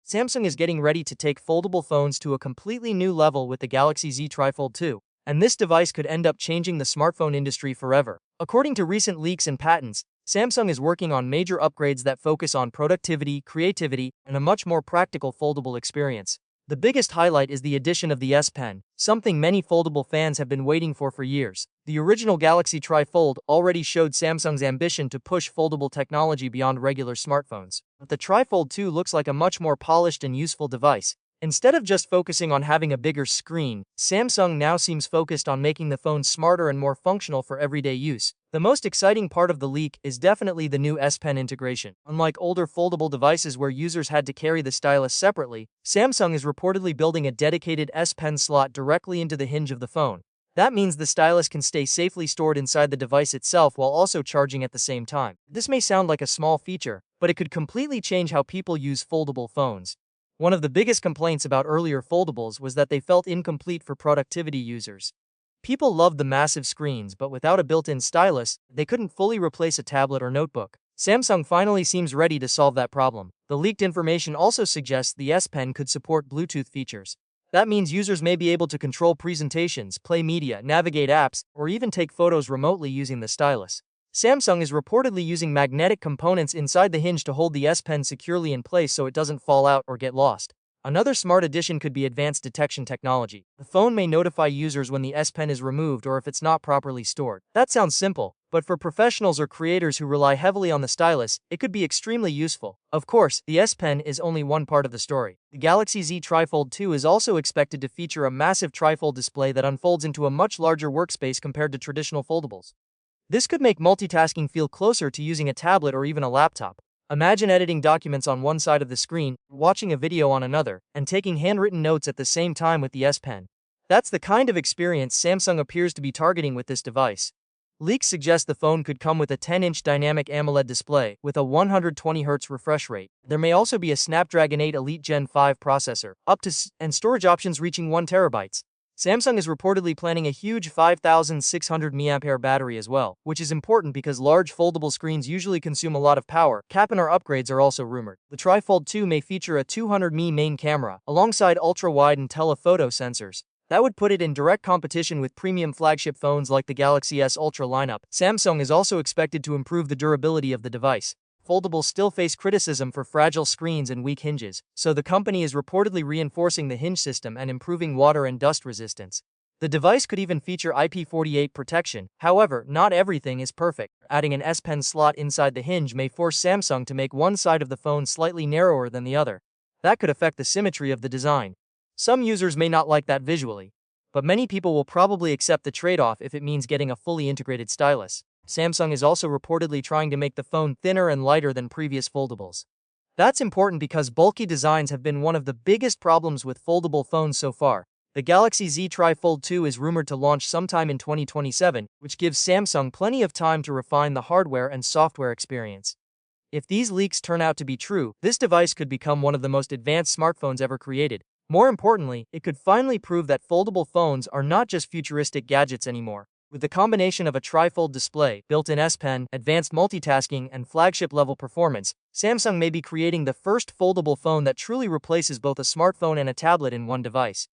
Samsung is getting ready to take foldable phones to a completely new level with the Galaxy Z TriFold 2, and this device could end up changing the smartphone industry forever. According to recent leaks and patents, Samsung is working on major upgrades that focus on productivity, creativity, and a much more practical foldable experience. The biggest highlight is the addition of the S Pen, something many foldable fans have been waiting for years. The original Galaxy TriFold already showed Samsung's ambition to push foldable technology beyond regular smartphones. But the TriFold 2 looks like a much more polished and useful device. Instead of just focusing on having a bigger screen, Samsung now seems focused on making the phone smarter and more functional for everyday use. The most exciting part of the leak is definitely the new S Pen integration. Unlike older foldable devices where users had to carry the stylus separately, Samsung is reportedly building a dedicated S Pen slot directly into the hinge of the phone. That means the stylus can stay safely stored inside the device itself while also charging at the same time. This may sound like a small feature, but it could completely change how people use foldable phones. One of the biggest complaints about earlier foldables was that they felt incomplete for productivity users. People loved the massive screens, but without a built-in stylus, they couldn't fully replace a tablet or notebook. Samsung finally seems ready to solve that problem. The leaked information also suggests the S Pen could support Bluetooth features. That means users may be able to control presentations, play media, navigate apps, or even take photos remotely using the stylus. Samsung is reportedly using magnetic components inside the hinge to hold the S Pen securely in place so it doesn't fall out or get lost. Another smart addition could be advanced detection technology. The phone may notify users when the S Pen is removed or if it's not properly stored. That sounds simple, but for professionals or creators who rely heavily on the stylus, it could be extremely useful. Of course, the S Pen is only one part of the story. The Galaxy Z TriFold 2 is also expected to feature a massive trifold display that unfolds into a much larger workspace compared to traditional foldables. This could make multitasking feel closer to using a tablet or even a laptop. Imagine editing documents on one side of the screen, watching a video on another, and taking handwritten notes at the same time with the S Pen. That's the kind of experience Samsung appears to be targeting with this device. Leaks suggest the phone could come with a 10-inch dynamic AMOLED display with a 120Hz refresh rate. There may also be a Snapdragon 8 Elite Gen 5 processor, and storage options reaching 1 TB. Samsung is reportedly planning a huge 5,600 mAh battery as well, which is important because large foldable screens usually consume a lot of power. Cap-and-R upgrades are also rumored. The TriFold 2 may feature a 200 MP main camera, alongside ultra-wide and telephoto sensors. That would put it in direct competition with premium flagship phones like the Galaxy S Ultra lineup. Samsung is also expected to improve the durability of the device. Foldables still face criticism for fragile screens and weak hinges, so the company is reportedly reinforcing the hinge system and improving water and dust resistance. The device could even feature IP48 protection. However, not everything is perfect. Adding an S Pen slot inside the hinge may force Samsung to make one side of the phone slightly narrower than the other. That could affect the symmetry of the design. Some users may not like that visually, but many people will probably accept the trade-off if it means getting a fully integrated stylus. Samsung is also reportedly trying to make the phone thinner and lighter than previous foldables. That's important because bulky designs have been one of the biggest problems with foldable phones so far. The Galaxy Z TriFold 2 is rumored to launch sometime in 2027, which gives Samsung plenty of time to refine the hardware and software experience. If these leaks turn out to be true, this device could become one of the most advanced smartphones ever created. More importantly, it could finally prove that foldable phones are not just futuristic gadgets anymore. With the combination of a trifold display, built-in S Pen, advanced multitasking, and flagship-level performance, Samsung may be creating the first foldable phone that truly replaces both a smartphone and a tablet in one device.